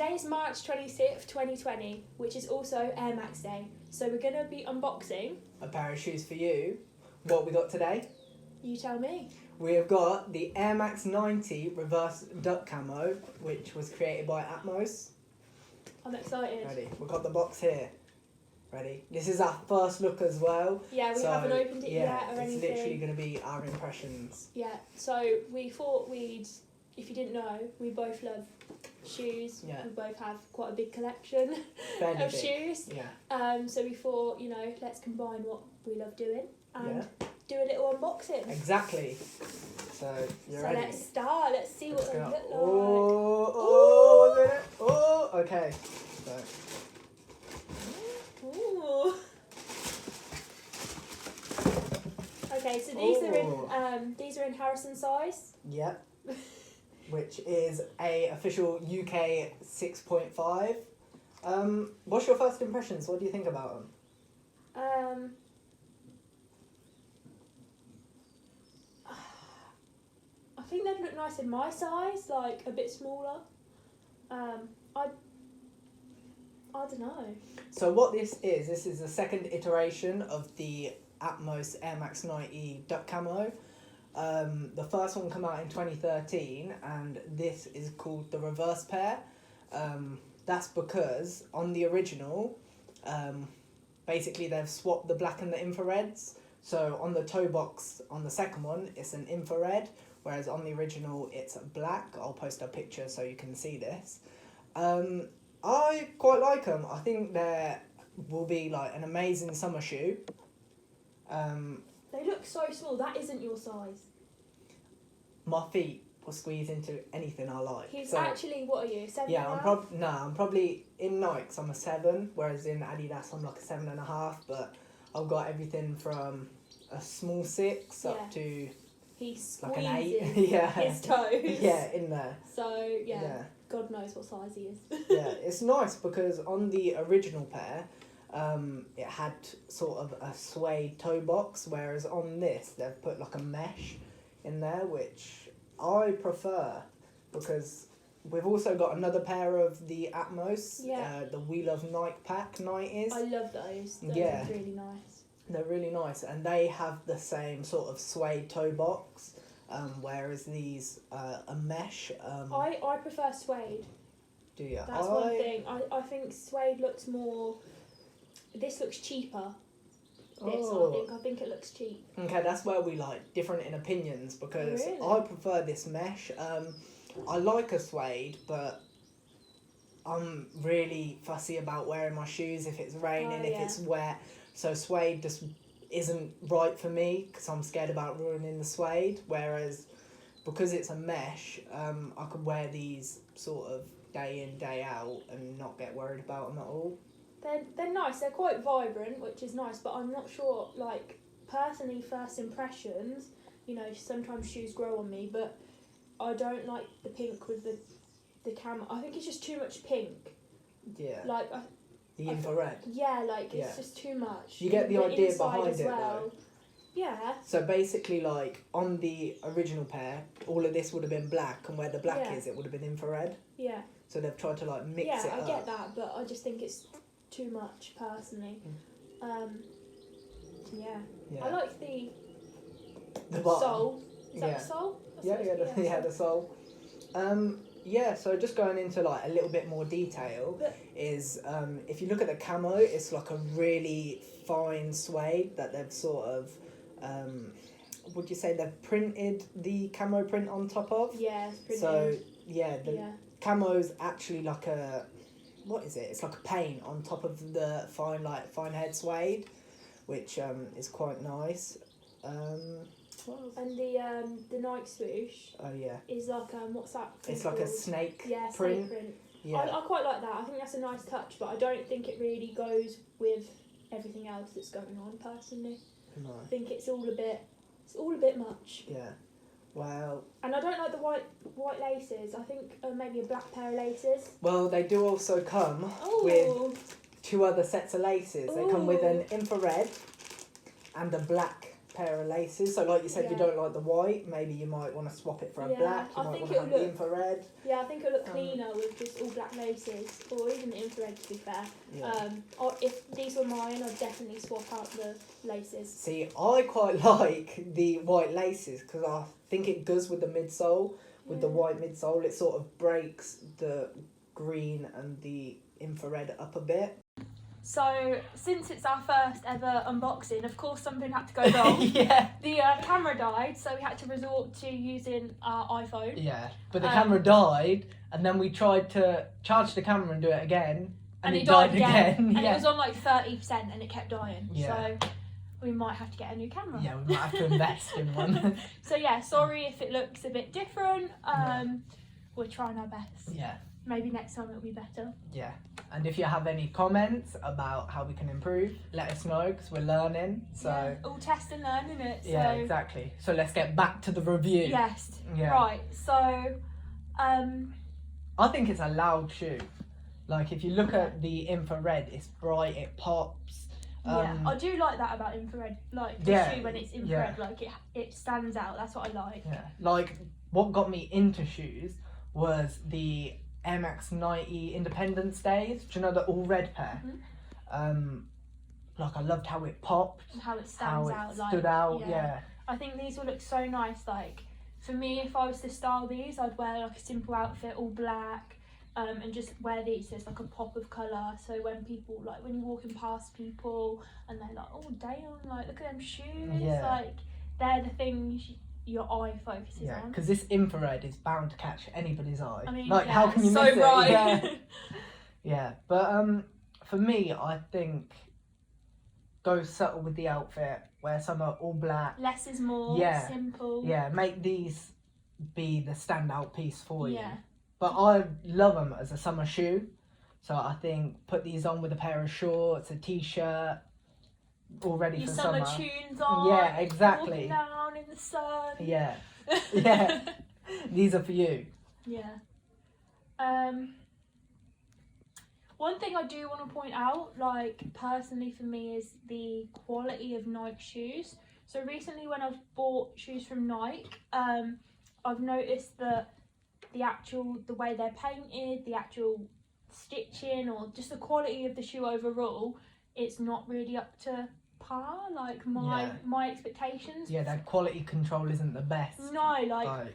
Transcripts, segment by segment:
today is March 26th, 2020, which is also Air Max Day. So we're going to be unboxing... a pair of shoes for you. What we got today? You tell me. We have got the Air Max 90 Reverse Duck Camo, which was created by Atmos. I'm excited. Ready? We've got the box here. Ready? This is our first look as well. Yeah, we haven't opened it yet or anything. It's literally going to be our impressions. Yeah, so we thought if you didn't know, we both love shoes. Yeah. We both have quite a big collection Fairly of big. shoes. Yeah. So we thought, let's combine what we love doing and do a little unboxing. Exactly. So, you're ready? Let's start. Let's see what they look like. Oh, okay. So. Ooh. Okay, so these are in Harrison size. Yep. Which is a official UK 6.5. What's your first impressions? What do you think about them? I think they'd look nice in my size, like a bit smaller. I don't know. So what this is the second iteration of the Atmos Air Max 90 Duck Camo. The first one came out in 2013 and this is called the reverse pair. That's because on the original, basically they've swapped the black and the infrareds. So on the toe box on the second one, it's an infrared, whereas on the original it's black. I'll post a picture so you can see this. I quite like them. I think they will be like an amazing summer shoe. They look so small. That isn't your size. My feet will squeeze into anything I like. He's actually, what are you, 7.5? Yeah, I'm probably in Nikes I'm a 7, whereas in Adidas I'm like a 7.5. But I've got everything from a small 6 up to like an 8. Yeah, his toes. Yeah, in there. So yeah. God knows what size he is. Yeah, it's nice because on the original pair, it had sort of a suede toe box, whereas on this they've put like a mesh in there, which I prefer because we've also got another pair of the Atmos, the We Love Nike Pack 90s. I love those. Those are really nice. They're really nice and they have the same sort of suede toe box. Whereas these are mesh. I prefer suede. Do you? That's one thing. I think suede looks more... This looks cheaper. I think it looks cheap. Okay, that's where we like different in opinions because Really? I prefer this mesh. I like a suede, but I'm really fussy about wearing my shoes if it's raining, if it's wet. So suede just isn't right for me because I'm scared about ruining the suede, whereas because it's a mesh, I could wear these sort of day in, day out and not get worried about them at all. They're nice, they're quite vibrant, which is nice, but I'm not sure, like, personally, first impressions, sometimes shoes grow on me, but I don't like the pink with the camo. I think it's just too much pink. Yeah. Like, the infrared. It's just too much. You get the idea behind as it well. though. Yeah. So basically, like, on the original pair, all of this would have been black, and where the black is, it would have been infrared. Yeah. So they've tried to, like, mix it up. Yeah, I get that, but I just think it's too much, personally. Yeah. I like the sole. Is that the sole? The sole. So just going into like a little bit more detail is if you look at the camo, it's like a really fine suede that they've sort of would you say they've printed the camo print on top of? Yeah, it's printed. So the camo's actually like a, what is it? It's like a paint on top of the fine head suede, which is quite nice. And the Nike swoosh. Oh yeah. Is like what's that? It's like a snake print. Snake print. Yeah. I quite like that. I think that's a nice touch, but I don't think it really goes with everything else that's going on personally. No. I think it's all a bit much. Yeah. Well. And I don't like the white laces. I think maybe a black pair of laces. Well, they do also come with 2 other sets of laces. They come with an infrared and a black pair of laces. So like you said, you Yeah. don't like the white. Maybe you might want to swap it for a Yeah, black. You I might think want to it'll have the look- infrared. Yeah, I think it'll look cleaner with just all black laces, or even the infrared to be fair. Yeah. Or if these were mine, I'd definitely swap out the laces. See, I quite like the white laces because I think it goes with the midsole. With the white midsole, it sort of breaks the green and the infrared up a bit. So, since it's our first ever unboxing, of course something had to go wrong. Yeah. The camera died, so we had to resort to using our iPhone. Yeah, but the camera died, and then we tried to charge the camera and do it again, and it died again. And it was on like 30%, and it kept dying. Yeah. So we might have to get a new camera. Yeah, we might have to invest in one. So yeah, sorry if it looks a bit different. We're trying our best. Yeah. Maybe next time it'll be better. Yeah, and if you have any comments about how we can improve, let us know because we're learning. So yeah, all test and learn, isn't it? yeah, exactly. So let's get back to the review. Yes. Yeah. Right. So, I think it's a loud shoe. Like if you look at the infrared, it's bright, it pops. Yeah, I do like that about infrared. Like the shoe when it's infrared, like it stands out. That's what I like. Yeah, like what got me into shoes was the Air Max 90 Independence days. Do you know the all red pair? Mm-hmm. Like I loved how it popped, And how it stands out. It stood out. Yeah. Yeah. I think these will look so nice. Like for me, if I was to style these, I'd wear like a simple outfit, all black. And just wear these, there's like a pop of colour, so when people, like when you're walking past people and they're like, oh damn, like look at them shoes, like they're the things your eye focuses on. Because this infrared is bound to catch anybody's eye. I mean, like how can you so miss right. it? Yeah. Yeah, but for me, I think go subtle with the outfit, wear some are all black. Less is more, simple. Yeah, make these be the standout piece for you. Yeah. But I love them as a summer shoe. So I think put these on with a pair of shorts, a t-shirt, all ready Your for summer summer. tunes on. Yeah, exactly. Walking down in the sun. Yeah. Yeah. These are for you. Yeah. One thing I do want to point out, like personally for me, is the quality of Nike shoes. So recently when I've bought shoes from Nike, I've noticed that the way they're painted, the actual stitching, or just the quality of the shoe overall, it's not really up to par, like my expectations. Yeah, that quality control isn't the best. No, like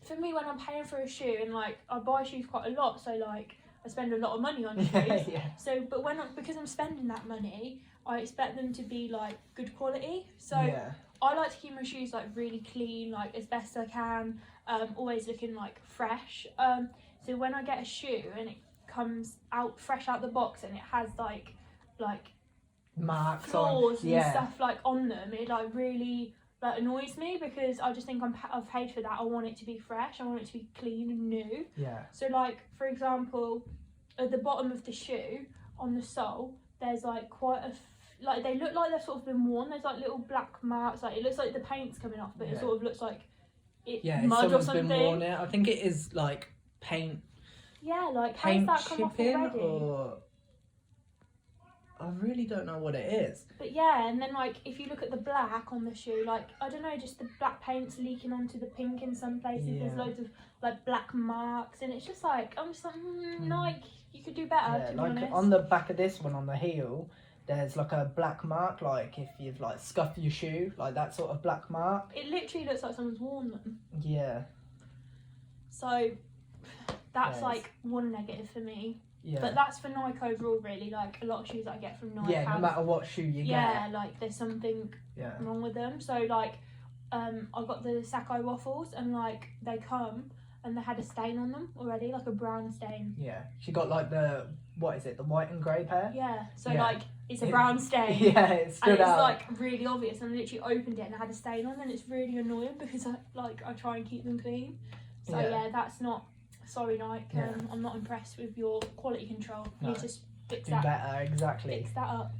for me, when I'm paying for a shoe, and like I buy shoes quite a lot, so like I spend a lot of money on shoes. Yeah. So, but because I'm spending that money, I expect them to be like good quality. So I like to keep my shoes like really clean, like as best I can. Always looking like fresh. So when I get a shoe and it comes out fresh out the box and it has like marks flaws on, and stuff like on them, it like really like annoys me because I just think I've paid for that. I want it to be fresh. I want it to be clean and new. Yeah. So like for example, at the bottom of the shoe on the sole, there's like quite a like they look like they've sort of been worn. There's like little black marks. Like it looks like the paint's coming off, but it sort of looks like mud or something. Been worn it. I think it is like paint. Yeah, like how does that come off already? Or I really don't know what it is. But yeah, and then like if you look at the black on the shoe, like I don't know, just the black paint's leaking onto the pink in some places. Yeah. There's loads of like black marks, and it's just like I'm just like Nike, you could do better. Yeah, to be like honest. on the back of this one on the heel, there's like a black mark, like if you've like scuffed your shoe, like that sort of black mark. It literally looks like someone's worn them. Yeah. So that's like one negative for me. Yeah. But that's for Nike overall, really. Like a lot of shoes that I get from Nike. Yeah, no matter what shoe you get. Yeah, like there's something wrong with them. So like, I got the Sakai waffles, and like they come and they had a stain on them already, like a brown stain. Yeah, she got like the the white and grey pair. Yeah, so like it's a brown stain. Yeah, it stood and out. it's like really obvious, and I literally opened it and it had a stain on, and it's really annoying because I try and keep them clean. So yeah, that's not. Sorry, Nike. I'm not impressed with your quality control. You need to fix Do that. better, exactly. Fix that up.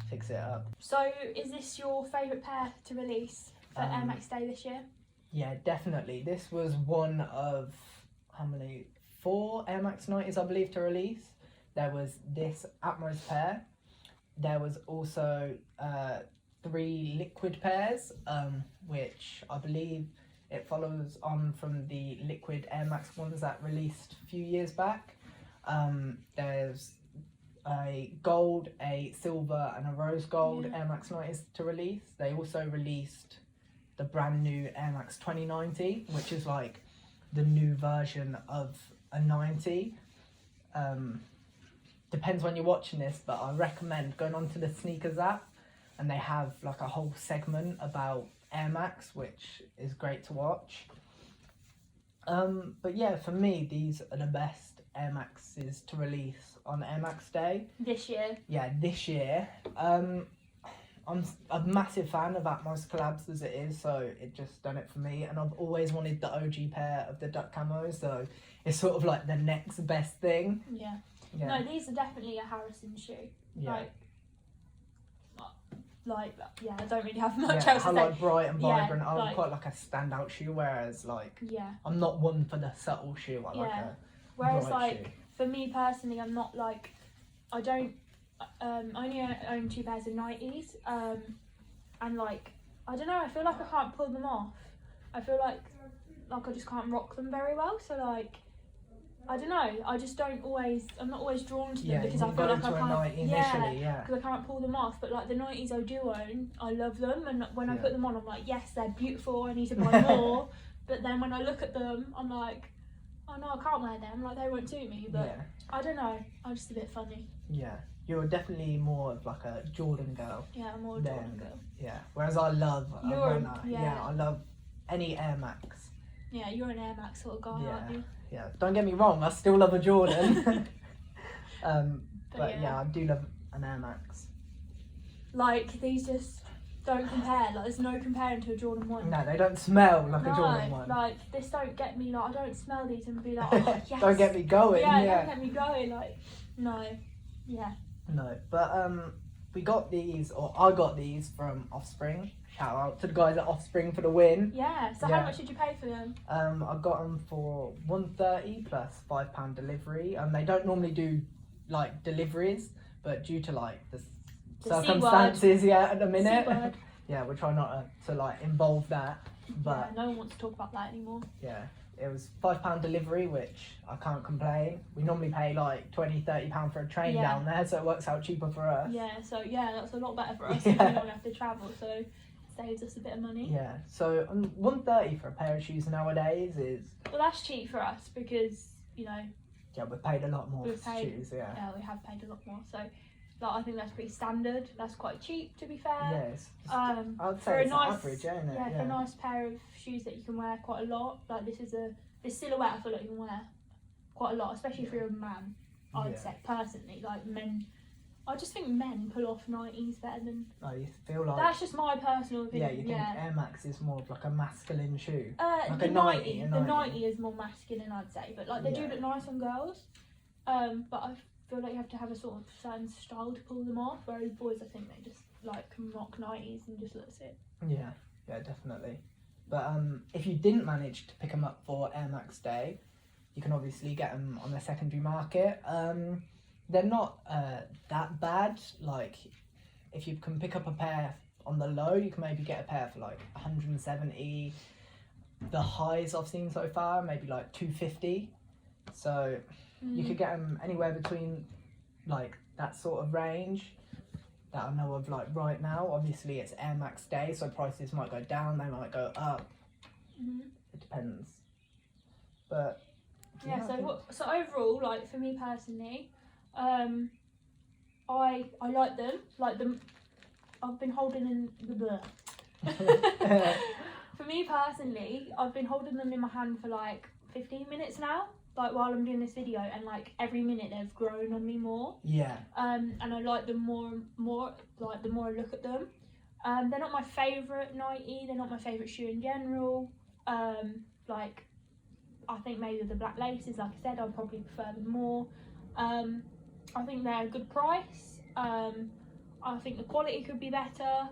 Fix it up. So, is this your favourite pair to release for Air Max Day this year? Yeah, definitely. This was one of how many? 4 Air Max 90s, I believe, to release. There was this Atmos pair. There was also 3 liquid pairs, which I believe it follows on from the liquid Air Max ones that released a few years back. There's a gold, a silver and a rose gold Air Max 90s to release. They also released the brand new Air Max 2090, which is like the new version of a 90. Depends when you're watching this, but I recommend going onto the sneakers app, and they have like a whole segment about Air Max, which is great to watch. But yeah, for me, these are the best Air Maxes to release on Air Max Day. This year? Yeah, this year. I'm a massive fan of Atmos collabs as it is, so it just done it for me. And I've always wanted the OG pair of the Duck Camo, so it's sort of like the next best thing. Yeah. Yeah. No, these are definitely a Harrison shoe. Yeah. Like, yeah, I don't really have much Yeah, else how to say. like bright and vibrant. I'm like- quite like a standout shoe, whereas like Yeah. I'm not one for the subtle shoe. I like Yeah. a Whereas, bright like, shoe. for me personally, I'm not like, I don't, I only own 2 pairs of 90s, and like, I don't know, I feel like I can't pull them off. I feel like I just can't rock them very well, so like, I don't know, I just don't always, I'm not always drawn to them Yeah, because you I feel got like I into a can't, 90 initially, yeah. because I can't pull them off, but like the 90s I do own, I love them, and when I Yeah. put them on, I'm like, yes, they're beautiful, I need to buy more, but then when I look at them, I'm like, oh no, I can't wear them, like they won't suit me, but Yeah. I don't know, I'm just a bit funny. Yeah. You're definitely more of like a Jordan girl. Yeah, I'm more a Then- Jordan girl. Yeah. Whereas I love a You're- runner. yeah. I love any Air Max. Yeah, you're an Air Max sort of guy, Yeah. aren't you? Yeah. Don't get me wrong, I still love a Jordan. But yeah. yeah, I do love an Air Max. Like, these just don't compare, like there's no comparing to a Jordan 1. No, they don't smell like No, a Jordan one. like, this don't get me, like, I don't smell these and be like, oh, yes. Don't get me going. Yeah, Yeah. don't get me going, like, no. Yeah. No, but we got these, or I got these from Offspring. Shout out to the guys at Offspring for the win. Yeah, so Yeah. how much did you pay for them? I got them for $130 plus £5 delivery, and they don't normally do like deliveries, but due to like the The circumstances, at the minute, C-word. yeah, we're trying not to like involve that. But Yeah, no one wants to talk about that anymore. yeah, it was £5 delivery, which I can't complain. We normally pay like £20-30 for a train Yeah. down there, so it works out cheaper for us. Yeah, so yeah, that's a lot better for us Yeah. if we don't have to travel, so it saves us a bit of money. Yeah, so $130 for a pair of shoes nowadays is, Well, that's cheap for us because, you know, yeah, we've paid a lot more We've for paid- shoes, yeah. we have paid a lot more, so like, I think that's pretty standard. That's quite cheap, to be fair. Yes. I'd I'd for say a it's nice, average, ain't it? yeah, for a nice pair of shoes that you can wear quite a lot. Like this silhouette, I feel like you can wear quite a lot, especially if you're a man. I'd Yeah. say personally, like men. I just think men pull off 90s better than. Oh, you feel like, That's just my personal yeah, opinion. you think Air Max is more of like a masculine shoe. The a 90, 90, a the 90. 90 is more masculine, I'd say, but like they do Yeah. look nice on girls. But I feel like you have to have a sort of certain style to pull them off. Whereas boys, I think they just like can rock 90s and just looks it. Yeah, yeah, definitely. But if you didn't manage to pick them up for Air Max Day, you can obviously get them on the secondary market. They're not that bad. Like, if you can pick up a pair on the low, you can maybe get a pair for like 170. The highs I've seen so far, maybe like 250. So you could get them anywhere between like that sort of range that I know of like right now. Obviously it's Air Max Day, so prices might go down, they might go up. It depends. But Yeah, I think- so overall, like for me personally, I like them. Like them, I've been holding in the. For me personally, I've been holding them in my hand for like 15 minutes now. Like while I'm doing this video, and like every minute they've grown on me more. Yeah. And I like them more. Like the more I look at them. They're not my favourite 90. They're not my favourite shoe in general. Like I think maybe the black laces, like I said, I'd probably prefer them more. I think they're a good price. I think the quality could be better.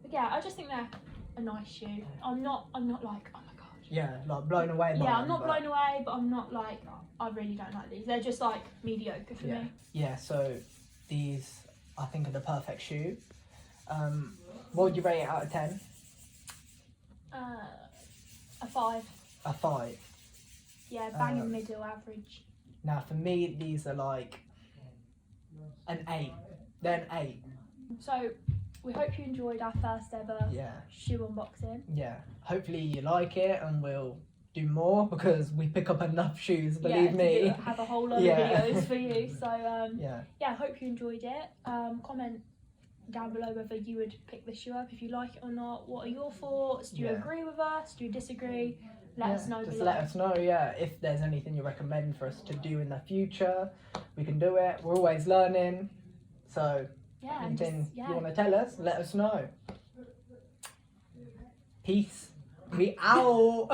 But yeah, I just think they're a nice shoe. I'm not like, oh my god. Yeah, like blown away by Yeah, them, I'm not but- blown away, but I'm not like, I really don't like these. They're just like mediocre for me. Yeah, so these I think, are the perfect shoe. What would you rate it out of 10? A 5. A 5. Yeah, bang in the middle, average. Now for me, these are like an 8. They're an 8. So we hope you enjoyed our first ever shoe unboxing. Yeah. Hopefully you like it, and we'll do more because we pick up enough shoes, believe me. Have a whole lot of videos for you. So hope you enjoyed it. Comment down below whether you would pick the shoe up, if you like it or not. What are your thoughts? Do you agree with us? Do you disagree? Let us know just below. let us know, if there's anything you recommend for us to do in the future. We can do it. We're always learning. So anything you want to tell us, let us know. Peace. We out.